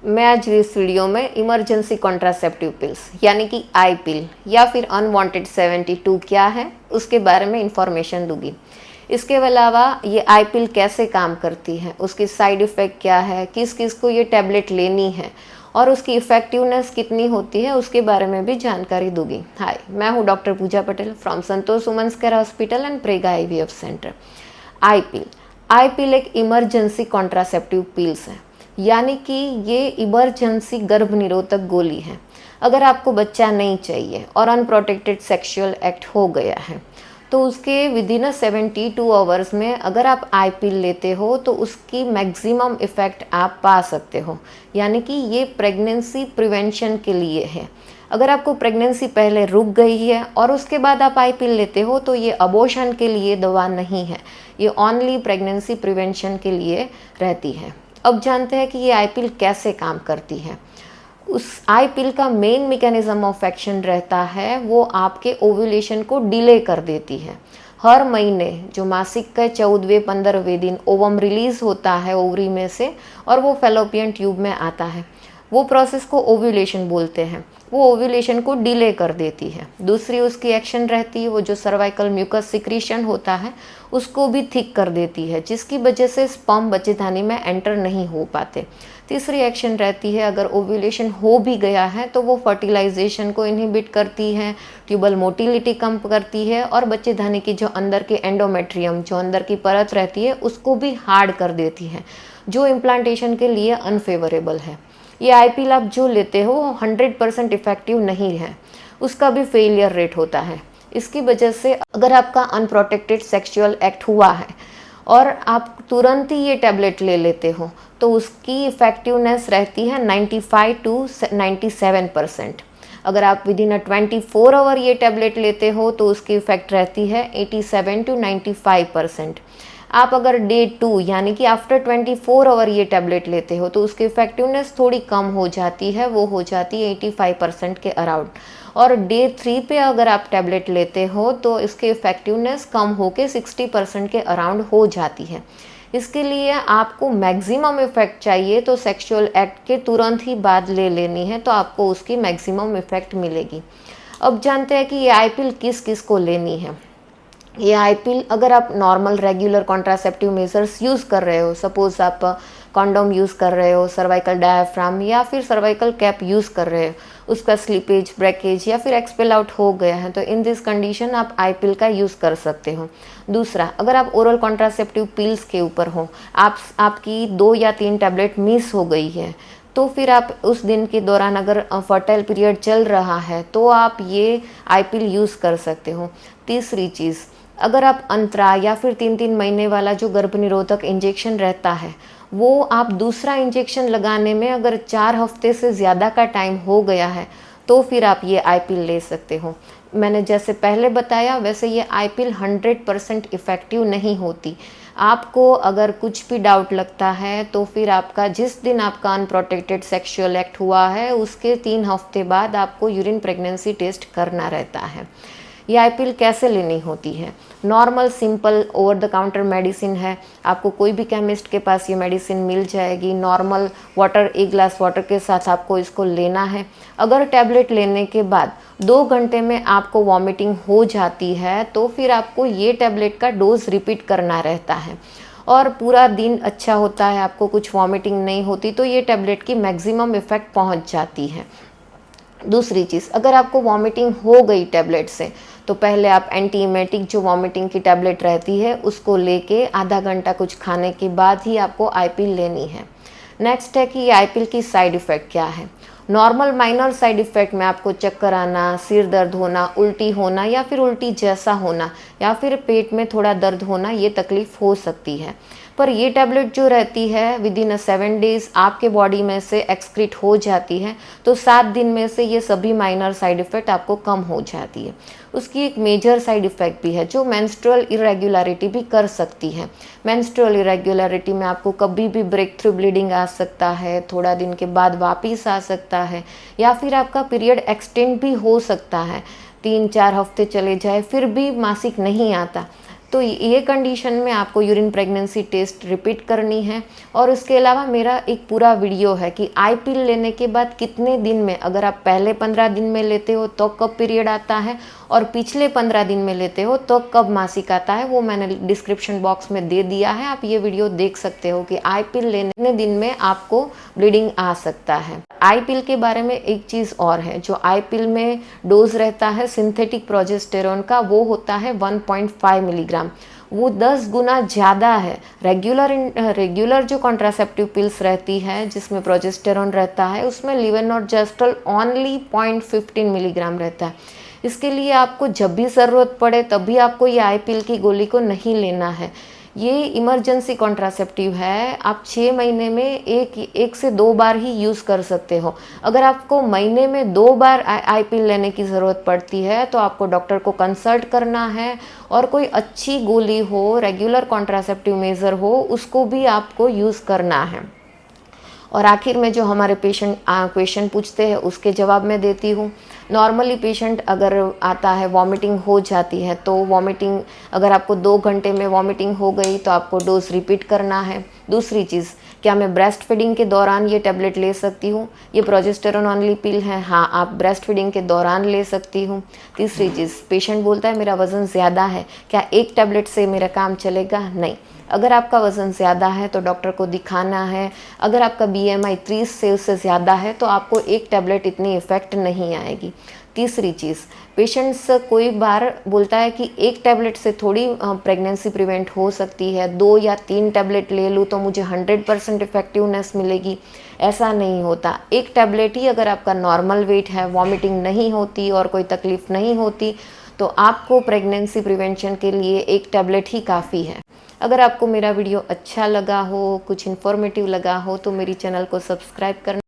मैं आज इस वीडियो में इमरजेंसी कॉन्ट्रासेप्टिव पिल्स यानी कि आई पिल या फिर अनवांटेड 72 क्या है उसके बारे में इंफॉर्मेशन दूंगी। इसके अलावा ये आई पिल कैसे काम करती है, उसकी साइड इफ़ेक्ट क्या है, किस किस को ये टैबलेट लेनी है और उसकी इफ़ेक्टिवनेस कितनी होती है उसके बारे में भी जानकारी दूंगी। हाय, मैं हूँ doctor Pooja Patel from Santosh women's care hospital and Prega IVF centre. I pill एक इमरजेंसी कॉन्ट्रासेप्टिव पिल्स है, यानी कि ये इमरजेंसी गर्भ निरोधक गोली है। अगर आपको बच्चा नहीं चाहिए और अनप्रोटेक्टेड सेक्सुअल एक्ट हो गया है तो उसके विदिन 72 आवर्स में अगर आप आई पिल लेते हो तो उसकी मैक्सिमम इफ़ेक्ट आप पा सकते हो, यानी कि ये प्रेगनेंसी प्रिवेंशन के लिए है। अगर आपको प्रेगनेंसी पहले रुक गई है और उसके बाद आप आई पिल लेते हो तो ये अबॉर्शन के लिए दवा नहीं है, ये ओनली प्रेगनेंसी प्रिवेंशन के लिए रहती है। अब जानते हैं कि ये आई पिल कैसे काम करती है। उस आई पिल का मेन मैकेनिज्म ऑफ एक्शन रहता है वो आपके ओव्यूलेशन को डिले कर देती है। हर महीने जो मासिक का 14वें 15वें दिन ओवम रिलीज होता है ओवरी में से और वो फैलोपियन ट्यूब में आता है, वो प्रोसेस को ओव्यूलेशन बोलते हैं। वो ओव्यूलेशन को डिले कर देती है। दूसरी उसकी एक्शन रहती है वो जो सर्वाइकल म्यूकस सिक्रीशन होता है उसको भी थिक कर देती है, जिसकी वजह से स्पर्म बच्चेदानी में एंटर नहीं हो पाते। तीसरी एक्शन रहती है अगर ओव्यूलेशन हो भी गया है तो वो फर्टिलाइजेशन को इनहिबिट करती है, ट्यूबल मोटिलिटी कम करती है और बच्चेदानी की जो अंदर के एंडोमेट्रियम जो अंदर की परत रहती है उसको भी हार्ड कर देती है, जो इम्प्लांटेशन के लिए अनफेवरेबल है। ये आई पिल आप जो लेते हो 100% इफ़ेक्टिव नहीं है, उसका भी फेलियर रेट होता है। इसकी वजह से अगर आपका अनप्रोटेक्टेड सेक्सुअल एक्ट हुआ है और आप तुरंत ही ये टैबलेट ले लेते हो तो उसकी इफ़ेक्टिवनेस रहती है 95 to 97%। अगर आप विदिन 24 आवर ये टैबलेट लेते हो तो उसकी इफ़ेक्ट रहती है 87 to 95%। आप अगर डे 2 यानी कि आफ्टर 24 आवर ये टैबलेट लेते हो तो उसकी इफ़ेक्टिवनेस थोड़ी कम हो जाती है, वो हो जाती है 85% के अराउंड। और डे 3 पे अगर आप टैबलेट लेते हो तो इसकी इफ़ेक्टिवनेस कम होके 60% के अराउंड हो जाती है। इसके लिए आपको मैक्सिमम इफ़ेक्ट चाहिए तो सेक्सुअल एक्ट के तुरंत ही बाद ले लेनी है, तो आपको उसकी मैक्सिमम इफ़ेक्ट मिलेगी। अब जानते हैं कि ये आई पिल किस किस को लेनी है। ये आई पिल अगर आप normal regular contraceptive measures use कर रहे हो, सपोज आप कॉन्डोम यूज़ कर रहे हो, सर्वाइकल डायफ्राम या फिर सर्वाइकल कैप यूज़ कर रहे हो, उसका स्लीपेज ब्रेकेज या फिर एक्सपेल आउट हो गया है तो इन दिस कंडीशन आप आई पिल का यूज़ कर सकते हो। दूसरा, अगर आप ओरल कॉन्ट्रासेप्टिव पिल्स के ऊपर हो, आपकी 2 या 3 टैबलेट मिस हो गई है तो फिर आप उस दिन के दौरान अगर फर्टाइल पीरियड चल रहा है तो आप ये आई पिल यूज़ कर सकते हो। तीसरी चीज़, अगर आप अंतरा या फिर 3-3 महीने वाला जो गर्भ निरोधक इंजेक्शन रहता है वो आप दूसरा इंजेक्शन लगाने में अगर 4 हफ्ते से ज़्यादा का टाइम हो गया है तो फिर आप ये आई पिल ले सकते हो। मैंने जैसे पहले बताया वैसे ये आई पिल 100% इफ़ेक्टिव नहीं होती। आपको अगर कुछ भी डाउट लगता है तो फिर आपका जिस दिन आपका अनप्रोटेक्टेड सेक्सुअल एक्ट हुआ है उसके 3 हफ्ते बाद आपको यूरिन प्रेगनेंसी टेस्ट करना रहता है। ये आई पिल कैसे लेनी होती है? Normal simple over the counter medicine है, आपको कोई भी केमिस्ट के पास ये मेडिसिन मिल जाएगी। नॉर्मल वाटर, 1 ग्लास वाटर के साथ आपको इसको लेना है। अगर टैबलेट लेने के बाद 2 घंटे में आपको वॉमिटिंग हो जाती है तो फिर आपको ये टैबलेट का डोज रिपीट करना रहता है और पूरा दिन अच्छा होता है, आपको कुछ वॉमिटिंग नहीं होती तो ये टैबलेट की मैक्सिमम इफ़ेक्ट पहुंच जाती है। दूसरी चीज़, अगर आपको वॉमिटिंग हो गई टैबलेट से तो पहले आप एंटीएमेटिक जो वॉमिटिंग की टैबलेट रहती है उसको लेके आधा घंटा कुछ खाने के बाद ही आपको आई पिल लेनी है। नेक्स्ट है कि ये आई पिल की साइड इफ़ेक्ट क्या है। नॉर्मल माइनर साइड इफ़ेक्ट में आपको चक्कर आना, सिर दर्द होना, उल्टी होना या फिर उल्टी जैसा होना या फिर पेट में थोड़ा दर्द होना, ये तकलीफ़ हो सकती है। पर ये टैबलेट जो रहती है विदिन 7 डेज़ आपके बॉडी में से एक्सक्रीट हो जाती है तो 7 दिन में से ये सभी माइनर साइड इफ़ेक्ट आपको कम हो जाती है। उसकी एक मेजर साइड इफ़ेक्ट भी है जो मेंस्ट्रुअल इरेगुलरिटी भी कर सकती है। मेंस्ट्रुअल इरेगुलरिटी में आपको कभी भी ब्रेक थ्रू ब्लीडिंग आ सकता है, थोड़ा दिन के बाद वापिस आ सकता है या फिर आपका पीरियड एक्सटेंड भी हो सकता है, 3-4 हफ्ते चले जाए फिर भी मासिक नहीं आता। तो ये कंडीशन में आपको यूरिन प्रेगनेंसी टेस्ट रिपीट करनी है। और उसके अलावा मेरा एक पूरा वीडियो है कि आई पिल लेने के बाद कितने दिन में, अगर आप पहले 15 दिन में लेते हो तो कब पीरियड आता है और पिछले 15 दिन में लेते हो तो कब मासिक आता है, वो मैंने डिस्क्रिप्शन बॉक्स में दे दिया है। आप ये वीडियो देख सकते हो कि आई पिल लेने दिन में आपको ब्लीडिंग आ सकता है। आई पिल के बारे में एक चीज़ और है, जो आई पिल में डोज रहता है सिंथेटिक प्रोजेस्टेरोन का, वो होता है 1.5 मिलीग्राम। वो 10 गुना ज़्यादा है। रेगुलर जो कॉन्ट्रासेप्टिव पिल्स रहती है जिसमें प्रोजेस्टेरोन रहता है, उसमें लेवोनोर्जेस्ट्रल ओनली 0.15 मिलीग्राम रहता है। इसके लिए आपको जब भी ज़रूरत पड़े तभी आपको ये आई पिल की गोली को नहीं लेना है। ये इमरजेंसी कॉन्ट्रासेप्टिव है। आप 6 महीने में एक से 2 बार ही यूज़ कर सकते हो। अगर आपको महीने में 2 बार आई पिल लेने की ज़रूरत पड़ती है तो आपको डॉक्टर को कंसल्ट करना है और कोई अच्छी गोली हो, रेगुलर कॉन्ट्रासेप्टिव मेजर हो, उसको भी आपको यूज़ करना है। और आखिर में जो हमारे पेशेंट क्वेश्चन पूछते हैं उसके जवाब मैं देती हूँ। नॉर्मली पेशेंट अगर आता है वॉमिटिंग हो जाती है, तो वॉमिटिंग अगर आपको 2 घंटे में वॉमिटिंग हो गई तो आपको डोज रिपीट करना है। दूसरी चीज़, क्या मैं ब्रेस्ट फीडिंग के दौरान ये टैबलेट ले सकती हूँ? ये प्रोजेस्टेरोन ऑनली पिल है, हाँ आप ब्रेस्ट फीडिंग के दौरान ले सकती हूँ। तीसरी चीज़, पेशेंट बोलता है मेरा वज़न ज़्यादा है, क्या एक टैबलेट से मेरा काम चलेगा? नहीं। अगर आपका वज़न ज़्यादा है तो डॉक्टर को दिखाना है। अगर आपका BMI 30 से उससे ज़्यादा है तो आपको एक टैबलेट इतनी इफ़ेक्ट नहीं आएगी। तीसरी चीज़, पेशेंट्स कोई बार बोलता है कि एक टैबलेट से थोड़ी प्रेगनेंसी प्रिवेंट हो सकती है, 2 या 3 टैबलेट ले लूँ तो मुझे 100% इफ़ेक्टिवनेस मिलेगी। ऐसा नहीं होता। एक टैबलेट ही अगर आपका नॉर्मल वेट है, वॉमिटिंग नहीं होती और कोई तकलीफ़ नहीं होती, तो आपको प्रेगनेंसी प्रिवेंशन के लिए एक टैबलेट ही काफ़ी है। अगर आपको मेरा वीडियो अच्छा लगा हो, कुछ इन्फॉर्मेटिव लगा हो, तो मेरी चैनल को सब्सक्राइब करना